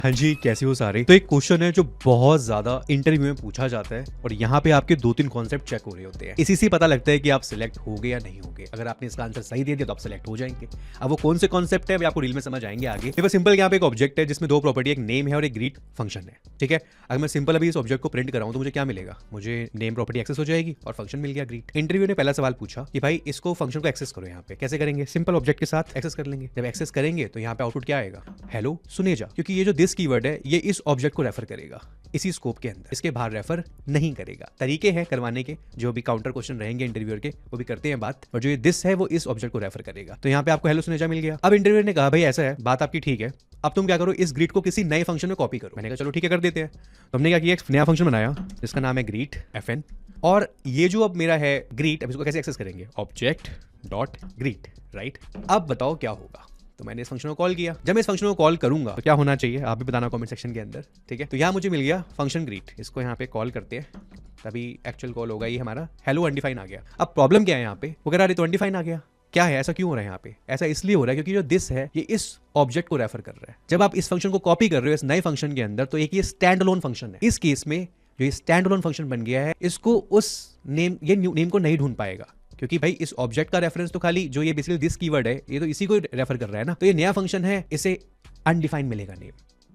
हाँ जी, कैसे हो सारे। तो एक क्वेश्चन है जो बहुत ज्यादा इंटरव्यू में पूछा जाता है और यहाँ पे आपके 2-3 कॉन्सेप्ट चेक हो रहे होते हैं। इसी से पता लगता है कि आप सिलेक्ट होगे या नहीं होगे। अगर आपने इसका आंसर सही दे दिया तो आप सिलेक्ट हो जाएंगे। अब वो कौन से कॉन्सेप्ट है वे आपको रील में समझ आएंगे आगे। देखो सिंपल, यहाँ पे एक ऑब्जेक्ट है जिसमें 2 प्रॉपर्टी, एक नेम है और एक ग्रीट फंक्शन है। ठीक है, अगर मैं सिंपल अभी इस ऑब्जेक्ट को प्रिंट कराऊं तो मुझे क्या मिलेगा? मुझे नेम प्रॉपर्टी एक्सेस हो जाएगी और फंक्शन मिल गया ग्रीट। इंटरव्यू ने पहला सवाल पूछा कि भाई इसको फंक्शन को एक्सेस करो। यहाँ पे कैसे करेंगे? सिंपल ऑब्जेक्ट के साथ एक्सेस कर लेंगे। जब एक्सेस करेंगे तो यहाँ पे आउटपुट क्या आएगा? हेलो सुनेजा। क्योंकि ये जो दिस कीवर्ड है ये इस ऑब्जेक्ट को रेफर करेगा इसी स्कोप के अंदर, इसके बाहर रेफर नहीं करेगा। तरीके हैं करवाने के, जो भी काउंटर क्वेश्चन रहेंगे इंटरव्यूअर के वो भी करते हैं बात, और जो ये दिस है वो इस ऑब्जेक्ट को रेफर करेगा। तो यहाँ पे आपको हेलो सुनेजा मिल गया। अब इंटरव्यूअर ने कहा भाई ऐसा है, बात आपकी ठीक है, अब तुम क्या करो, इस ग्रीट को किसी नए फंक्शन में कॉपी करो। मैंने कहा चलो ठीक है कर देते हैं। तो हमने क्या किया, एक नया फंक्शन बनाया जिसका नाम है ग्रीट fn, और ये जो अब मेरा है ग्रीट, अब इसको कैसे एक्सेस करेंगे? Object dot greet, right. अब बताओ क्या होगा? तो मैंने इस फंक्शन को कॉल किया। जब मैं इस फंक्शन को कॉल करूंगा तो क्या होना चाहिए आप भी बताना कमेंट सेक्शन के अंदर, ठीक है। तो यहाँ मुझे मिल गया फंक्शन ग्रीट, इसको यहाँ पे कॉल करते हैं तभी एक्चुअल कॉल होगा। ये हमारा हेलो अनडिफाइन आ गया। अब प्रॉब्लम क्या है यहाँ पे? वो कह रहा है तो अनडिफाइन आ गया, क्या है? ऐसा क्यों हो रहा है यहाँ पे? ऐसा इसलिए हो रहा है क्योंकि जो दिस है ये इस ऑब्जेक्ट को रेफर कर रहा है। जब आप इस फंक्शन को कॉपी कर रहे हो इस नए फंक्शन के अंदर तो एक ये स्टैंड अलोन फंक्शन है। इस केस में जो ये स्टैंड अलोन फंक्शन बन गया है इसको उस नेम, ये नेम को नहीं ढूंढ पाएगा, क्योंकि भाई इस ऑब्जेक्ट का रेफरेंस तो खाली जो ये बेसिकली दिस कीवर्ड है ये तो इसी को रेफर कर रहा है ना। तो ये नया फंक्शन है, इसे अनडिफाइंड मिलेगा नेम।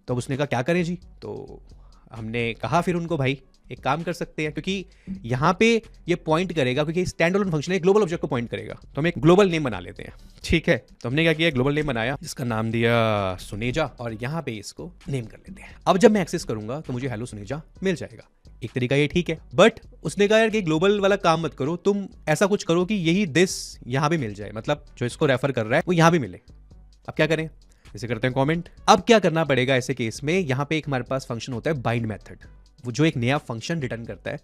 तो अब उसने कहा क्या करें जी? तो हमने कहा फिर उनको भाई एक काम कर सकते हैं, क्योंकि यहाँ पे ये पॉइंट करेगा, क्योंकि स्टैंड अलोन फंक्शन है, ग्लोबल ऑब्जेक्ट को पॉइंट करेगा। तो हम एक ग्लोबल नेम बना लेते हैं, ठीक है। तो हमने क्या किया, ग्लोबल नेम बनाया जिसका नाम दिया सुनेजा, और यहाँ पे इसको नेम कर लेते हैं। अब जब मैं एक्सेस करूंगा तो मुझे हेलो सुनेजा मिल जाएगा। एक तरीका ये ठीक है, बट उसने कहा यार कि ग्लोबल वाला काम मत करो, तुम ऐसा कुछ करो कि यही दिस यहाँ भी मिल जाए, मतलब जो इसको रेफर कर रहा है वो यहाँ भी मिले। अब क्या करें? इसे करते हैं कमेंट। अब क्या करना पड़ेगा ऐसे केस में? यहाँ पे एक हमारे पास फंक्शन होता है बाइंड मेथड, वो जो एक नया फंक्शन रिटर्न करता है,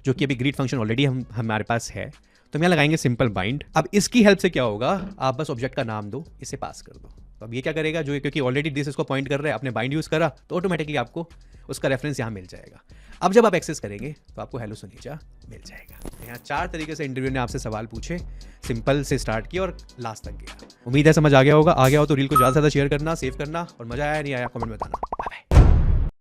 जो कि अभी ग्रीट फंक्शन ऑलरेडी हमारे पास है। तो हम यहाँ लगाएंगे सिंपल बाइंड। अब इसकी हेल्प से क्या होगा, आप बस ऑब्जेक्ट का नाम दो, इसे पास कर दो। तो अब ये क्या करेगा, जो क्योंकि ऑलरेडी दिस इसको पॉइंट कर रहा है, आपने बाइंड यूज करा तो ऑटोमेटिकली आपको उसका रेफरेंस यहाँ मिल जाएगा। अब जब आप एक्सेस करेंगे तो आपको हेलो सुनेजा मिल जाएगा। यहाँ 4 तरीके से इंटरव्यू ने आपसे सवाल पूछे, सिंपल से स्टार्ट किया और लास्ट तक गया। उम्मीद है समझ आ गया होगा। आ गया हो तो रील को ज़्यादा से ज़्यादा शेयर करना, सेव करना, और मजा आया नहीं आया कमेंट में बताना।